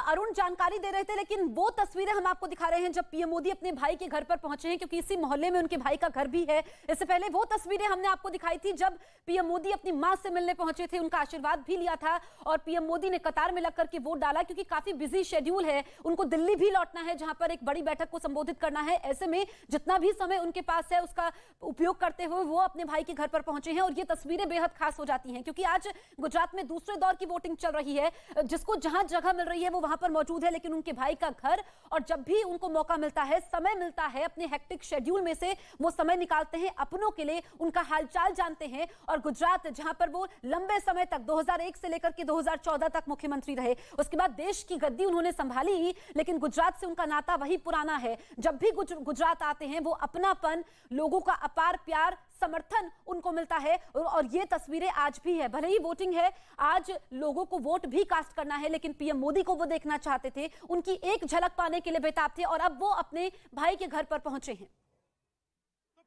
अरुण जानकारी दे रहे थे, लेकिन वो तस्वीरें हम आपको दिखा रहे हैं जब पीएम मोदी अपने भाई के घर पर पहुंचे हैं, क्योंकि इसी मोहल्ले में उनके भाई का घर भी है। इससे पहले वो तस्वीरें हमने आपको दिखाई थी जब पीएम मोदी अपनी मां से मिलने पहुंचे थे, उनका आशीर्वाद भी लिया था और पीएम मोदी ने कतार में लगकर के वोट डाला, क्योंकि काफी बिजी शेड्यूल है, उनको दिल्ली भी लौटना है जहां पर एक बड़ी बैठक को संबोधित करना है। ऐसे में जितना भी समय उनके पास है उसका उपयोग करते हुए वो अपने भाई के घर पर पहुंचे हैं। और ये तस्वीरें बेहद खास हो जाती हैं, क्योंकि आज गुजरात में दूसरे दौर की वोटिंग चल रही है। जिसको जहां जगह मिल रही है वो वहां पर मौजूद है, लेकिन उनके भाई का घर, और जब भी उनको मौका मिलता है, समय मिलता है, अपने हेक्टिक शेड्यूल में से वो समय निकालते हैं अपनों के लिए, उनका हालचाल जानते हैं। और गुजरात जहां पर वो लंबे समय तक 2001 से लेकर के 2014 तक मुख्यमंत्री रहे, उसके बाद देश की गद्दी उन्होंने संभाली, लेकिन गुजरात से उनका नाता वही पुराना है। जब भी गुजरात आते हैं वो अपनापन, लोगों का अपार प्यार, समर्थन उनको मिलता है। और ये तस्वीरें आज भी है, भले ही वोटिंग है, आज लोगों को वोट भी कास्ट करना है, लेकिन पीएम मोदी को वो देखना चाहते थे, उनकी एक झलक पाने के लिए बेताब थे, और अब वो अपने भाई के घर पर पहुंचे हैं।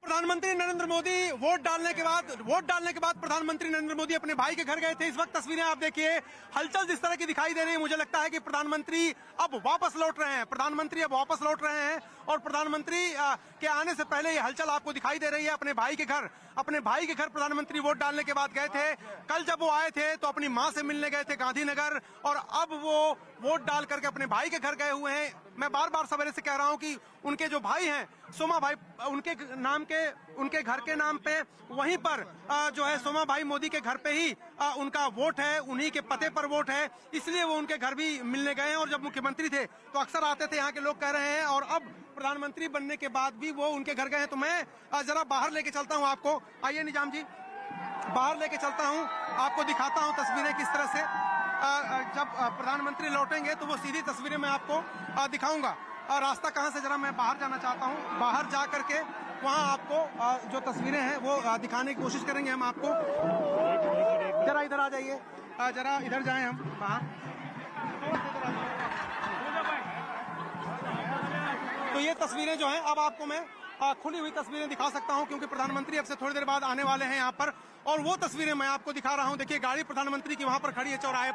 प्रधानमंत्री नरेंद्र मोदी वोट डालने के बाद प्रधानमंत्री नरेंद्र मोदी अपने भाई के घर गए थे। इस वक्त तस्वीरें आप देखिए, हलचल जिस तरह की दिखाई दे रही है, मुझे लगता है कि प्रधानमंत्री अब वापस लौट रहे हैं और प्रधानमंत्री के आने से पहले ये हलचल आपको दिखाई दे रही है। अपने भाई के घर प्रधानमंत्री वोट डालने के बाद गए थे। कल जब वो आए थे तो अपनी मां से मिलने गए थे गांधीनगर, और अब वो वोट डाल करके अपने भाई के घर गए हुए हैं। मैं बार बार सवेरे से कह रहा हूं कि उनके जो भाई हैं सोमा भाई, उनके घर के नाम पे वहीं पर जो है सोमा भाई मोदी के घर पे ही उनका वोट है, उन्हीं के पते पर वोट है, इसलिए वो उनके घर भी मिलने गए हैं। और जब मुख्यमंत्री थे तो अक्सर आते थे, यहाँ के लोग कह रहे हैं, और अब प्रधानमंत्री बनने के बाद भी वो उनके घर गए हैं। तो मैं जरा बाहर लेके चलता हूँ आपको, आइए निजाम जी, बाहर लेके चलता हूँ, आपको दिखाता हूँ तस्वीरें किस तरह से जब प्रधानमंत्री लौटेंगे तो वो सीधी तस्वीरें मैं आपको दिखाऊंगा। रास्ता कहाँ से, जरा मैं बाहर जाना चाहता हूँ, बाहर जा करके वहाँ आपको जो तस्वीरें हैं वो दिखाने की कोशिश करेंगे हम आपको। जरा इधर आ जाइए, जरा इधर जाएं हम बाहर। तो ये तस्वीरें जो हैं अब आपको मैं खुली हुई तस्वीरें दिखा सकता हूं, क्योंकि प्रधानमंत्री अब से थोड़ी देर बाद आने वाले हैं यहाँ पर, और वो तस्वीरें मैं आपको दिखा रहा हूं। देखिए गाड़ी प्रधानमंत्री की वहां पर खड़ी है, चौराहे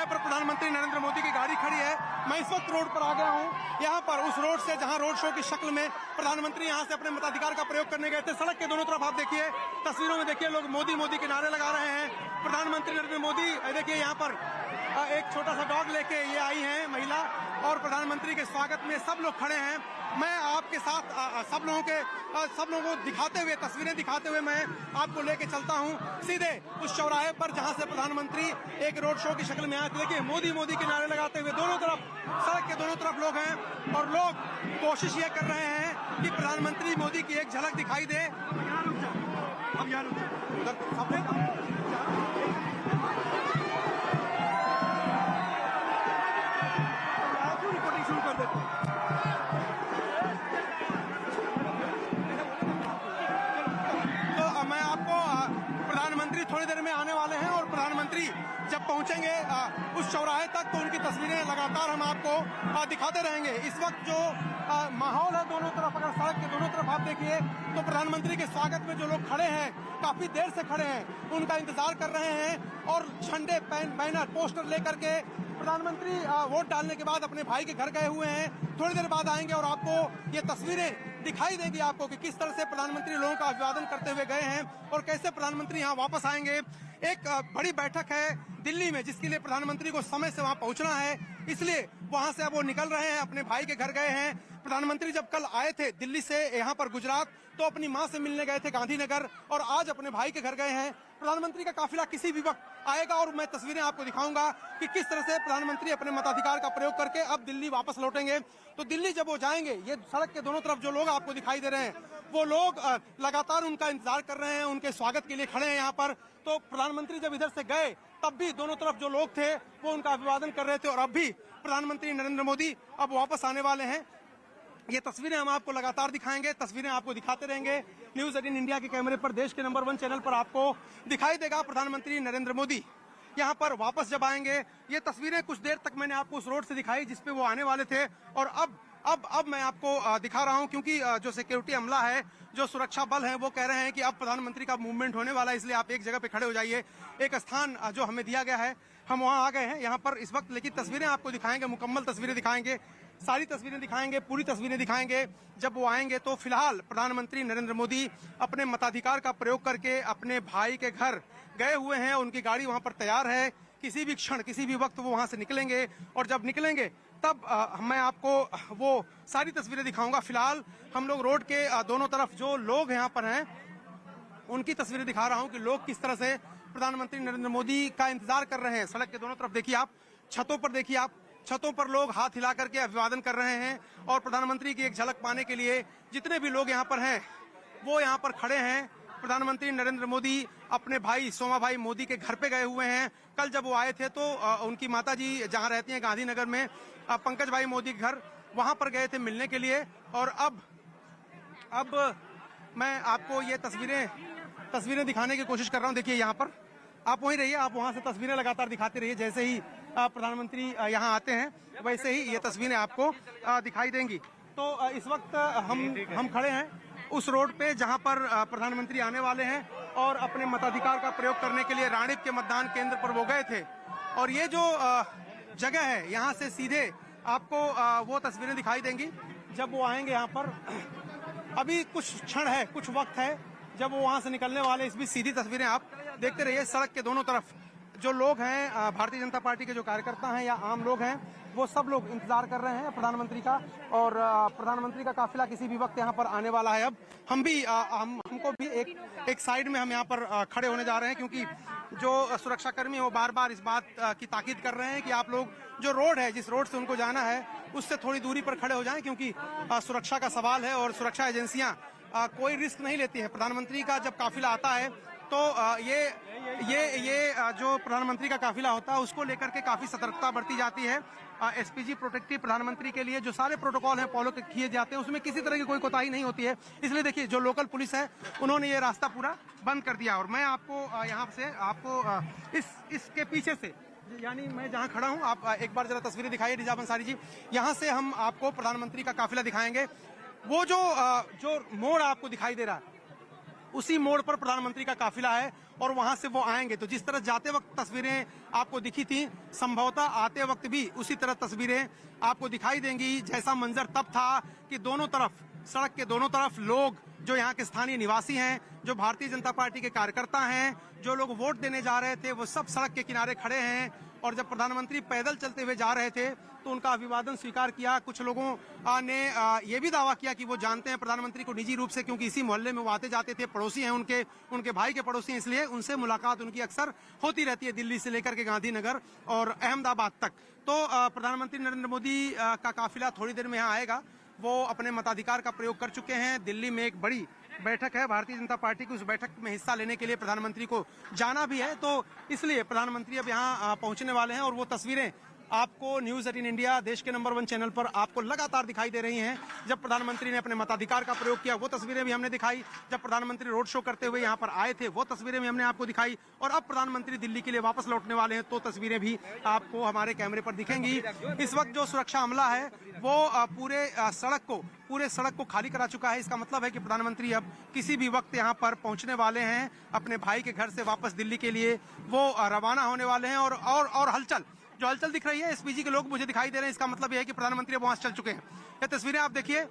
पर प्रधानमंत्री नरेंद्र मोदी की गाड़ी खड़ी है। मैं इस वक्त रोड पर आ गया हूं, यहाँ पर उस रोड से जहां रोड शो की शक्ल में प्रधानमंत्री यहाँ से अपने मताधिकार का प्रयोग करने गए थे। सड़क के दोनों तरफ आप देखिए, तस्वीरों में देखिए, लोग मोदी मोदी के नारे लगा रहे हैं। प्रधानमंत्री नरेंद्र मोदी, देखिए यहाँ पर एक छोटा सा डॉग लेके ये आई हैं महिला, और प्रधानमंत्री के स्वागत में सब लोग खड़े हैं। मैं आपके साथ सब लोगों को दिखाते हुए, तस्वीरें दिखाते हुए मैं आपको लेके चलता हूं सीधे उस चौराहे पर जहां से प्रधानमंत्री एक रोड शो की शक्ल में आए थे। देखिए मोदी मोदी के नारे लगाते हुए दोनों तरफ, सड़क के दोनों तरफ लोग हैं, और लोग कोशिश ये कर रहे हैं कि प्रधानमंत्री मोदी की एक झलक दिखाई दे। अब यार रिपोर्टिंग शुरू कर देते हैं। प्रधानमंत्री थोड़ी देर में आने वाले हैं, और प्रधानमंत्री जब पहुंचेंगे उस चौराहे तक तो उनकी तस्वीरें लगातार हम आपको दिखाते रहेंगे। इस वक्त जो माहौल है दोनों तरफ, अगर सड़क के दोनों तरफ आप देखिए तो प्रधानमंत्री के स्वागत में जो लोग खड़े हैं, काफी देर से खड़े हैं, उनका इंतजार कर रहे हैं, और झंडे, बैनर, पोस्टर लेकर के प्रधानमंत्री वोट डालने के बाद अपने भाई के घर गए हुए हैं। थोड़ी देर बाद आएंगे और आपको ये तस्वीरें दिखाई देगी आपको कि किस तरह से प्रधानमंत्री लोगों का अभिवादन करते हुए गए हैं और कैसे प्रधानमंत्री यहाँ वापस आएंगे। एक बड़ी बैठक है दिल्ली में जिसके लिए प्रधानमंत्री को समय से वहां पहुंचना है, इसलिए वहां से अब वो निकल रहे हैं, अपने भाई के घर गए हैं। प्रधानमंत्री जब कल आए थे दिल्ली से यहाँ पर गुजरात तो अपनी मां से मिलने गए थे गांधीनगर, और आज अपने भाई के घर गए हैं। प्रधानमंत्री का काफिला किसी भी वक्त आएगा, और मैं तस्वीरें आपको दिखाऊंगा कि किस तरह से प्रधानमंत्री अपने मताधिकार का प्रयोग करके अब दिल्ली वापस लौटेंगे। तो दिल्ली जब वो जाएंगे, ये सड़क के दोनों तरफ जो लोग आपको दिखाई दे रहे हैं, वो लोग लगातार उनका इंतजार कर रहे हैं, उनके स्वागत के लिए खड़े हैं यहाँ पर। तो प्रधानमंत्री जब इधर से गए तब भी दोनों तरफ जो लोग थे वो उनका अभिवादन कर रहे थे, और अब भी प्रधानमंत्री नरेंद्र मोदी अब वापस आने वाले हैं। ये तस्वीरें हम आपको लगातार दिखाएंगे, तस्वीरें आपको दिखाते रहेंगे। न्यूज 18 इंडिया के कैमरे पर, देश के नंबर 1 चैनल पर आपको दिखाई देगा प्रधानमंत्री नरेंद्र मोदी यहाँ पर वापस जब आएंगे। ये तस्वीरें कुछ देर तक मैंने आपको उस रोड से दिखाई जिसपे वो आने वाले थे, और अब मैं आपको दिखा रहा हूं, क्योंकि जो सिक्योरिटी अमला है, जो सुरक्षा बल है, वो कह रहे हैं कि अब प्रधानमंत्री का मूवमेंट होने वाला है, इसलिए आप एक जगह पे खड़े हो जाइए। एक स्थान जो हमें दिया गया है, हम वहाँ आ गए हैं यहाँ पर इस वक्त, लेकिन तस्वीरें आपको दिखाएंगे, मुकम्मल तस्वीरें दिखाएंगे, सारी तस्वीरें दिखाएंगे, पूरी तस्वीरें दिखाएंगे जब वो आएंगे। तो फिलहाल प्रधानमंत्री नरेंद्र मोदी अपने मताधिकार का प्रयोग करके अपने भाई के घर गए हुए हैं। उनकी गाड़ी वहां पर तैयार है, किसी भी क्षण किसी भी वक्त वो वहां से निकलेंगे और जब निकलेंगे तब मैं आपको वो सारी तस्वीरें दिखाऊंगा। फिलहाल हम लोग रोड के दोनों तरफ जो लोग यहाँ पर हैं उनकी तस्वीरें दिखा रहा हूं कि लोग किस तरह से प्रधानमंत्री नरेंद्र मोदी का इंतजार कर रहे हैं। सड़क के दोनों तरफ देखिए आप, छतों पर देखिए आप, छतों पर लोग हाथ हिला करके अभिवादन कर रहे हैं और प्रधानमंत्री की एक झलक पाने के लिए जितने भी लोग यहाँ पर हैं वो यहाँ पर खड़े हैं। प्रधानमंत्री नरेंद्र मोदी अपने भाई सोमा भाई मोदी के घर पे गए हुए हैं। कल जब वो आए थे तो उनकी माता जी जहाँ रहती हैं गांधीनगर में, पंकज भाई मोदी के घर, वहां पर गए थे मिलने के लिए। और अब मैं आपको ये तस्वीरें दिखाने की कोशिश कर रहा हूँ। देखिए यहाँ पर आप वहीं रहिए, आप वहां से तस्वीरें लगातार दिखाते रहिए। जैसे ही प्रधानमंत्री यहाँ आते हैं वैसे ही ये तस्वीरें आपको दिखाई देंगी। तो इस वक्त हम खड़े हैं उस रोड पे जहां पर प्रधानमंत्री आने वाले हैं और अपने मताधिकार का प्रयोग करने के लिए रानीप के मतदान केंद्र पर वो गए थे। और ये जो जगह है यहाँ से सीधे आपको वो तस्वीरें दिखाई देंगी जब वो आएंगे यहाँ पर। अभी कुछ क्षण है, कुछ वक्त है जब वो वहां से निकलने वाले। इस बीच सीधी तस्वीरें आप देखते रहिए। सड़क के दोनों तरफ जो लोग हैं, भारतीय जनता पार्टी के जो कार्यकर्ता हैं या आम लोग हैं, वो सब लोग इंतजार कर रहे हैं प्रधानमंत्री का। और प्रधानमंत्री का काफिला किसी भी वक्त यहाँ पर आने वाला है। अब हम भी हमको भी एक साइड में हम यहाँ पर खड़े होने जा रहे हैं, क्योंकि जो सुरक्षाकर्मी है वो बार बार इस बात की ताकीद कर रहे हैं कि आप लोग जो रोड है, जिस रोड से उनको जाना है उससे थोड़ी दूरी पर खड़े हो जाएं, क्योंकि सुरक्षा का सवाल है और सुरक्षा एजेंसियां कोई रिस्क नहीं लेती है। प्रधानमंत्री का जब काफिला आता है तो ये जो प्रधानमंत्री का काफिला होता है उसको लेकर के काफी सतर्कता बरती जाती है। एसपीजी प्रोटेक्टिव प्रधानमंत्री के लिए जो सारे प्रोटोकॉल हैं फॉलो किए जाते हैं, उसमें किसी तरह की कोई कोताही नहीं होती है। इसलिए देखिए जो लोकल पुलिस है उन्होंने ये रास्ता पूरा बंद कर दिया। और मैं आपको यहाँ से आपको इसके पीछे से, यानी मैं जहाँ खड़ा हूँ, आप एक बार जरा तस्वीरें दिखाइए रिजाब अंसारी जी। यहाँ से हम आपको प्रधानमंत्री का काफिला दिखाएंगे। वो जो मोड़ आपको दिखाई दे रहा है उसी मोड़ पर प्रधानमंत्री का काफिला है और वहां से वो आएंगे। तो जिस तरह जाते वक्त तस्वीरें आपको दिखी थी, संभवतः आते वक्त भी उसी तरह तस्वीरें आपको दिखाई देंगी। जैसा मंजर तब था कि दोनों तरफ, सड़क के दोनों तरफ लोग जो यहाँ के स्थानीय निवासी हैं, जो भारतीय जनता पार्टी के कार्यकर्ता हैं, जो लोग वोट देने जा रहे थे, वो सब सड़क के किनारे खड़े हैं। और जब प्रधानमंत्री पैदल चलते हुए जा रहे थे तो उनका अभिवादन स्वीकार किया। कुछ लोगों ने ये भी दावा किया कि वो जानते हैं प्रधानमंत्री को निजी रूप से, क्योंकि इसी मोहल्ले में वो आते जाते थे, पड़ोसी हैं उनके भाई के पड़ोसी हैं, इसलिए उनसे मुलाकात उनकी अक्सर होती रहती है, दिल्ली से लेकर के गांधीनगर और अहमदाबाद तक। तो प्रधानमंत्री नरेंद्र मोदी का काफिला थोड़ी देर में यहाँ आएगा। वो अपने मताधिकार का प्रयोग कर चुके हैं। दिल्ली में एक बड़ी बैठक है भारतीय जनता पार्टी की, उस बैठक में हिस्सा लेने के लिए प्रधानमंत्री को जाना भी है, तो इसलिए प्रधानमंत्री अब यहाँ पहुंचने वाले हैं। और वो तस्वीरें आपको न्यूज 18 इंडिया, देश के नंबर 1 चैनल पर आपको लगातार दिखाई दे रही हैं। जब प्रधानमंत्री ने अपने मताधिकार का प्रयोग किया वो तस्वीरें भी हमने दिखाई। जब प्रधानमंत्री रोड शो करते हुए यहाँ पर आए थे वो तस्वीरें भी हमने आपको दिखाई। और अब प्रधानमंत्री दिल्ली के लिए वापस लौटने वाले हैं तो तस्वीरें भी आपको हमारे कैमरे पर दिखेंगी। इस वक्त जो सुरक्षा अमला है वो पूरे सड़क को खाली करा चुका है। इसका मतलब है कि प्रधानमंत्री अब किसी भी वक्त यहाँ पर पहुंचने वाले हैं। अपने भाई के घर से वापस दिल्ली के लिए वो रवाना होने वाले हैं। और हलचल दिख रही है, एसपीजी के लोग मुझे दिखाई दे रहे हैं। इसका मतलब यह है कि प्रधानमंत्री अब वहां से चल चुके हैं। ये तस्वीरें आप देखिए,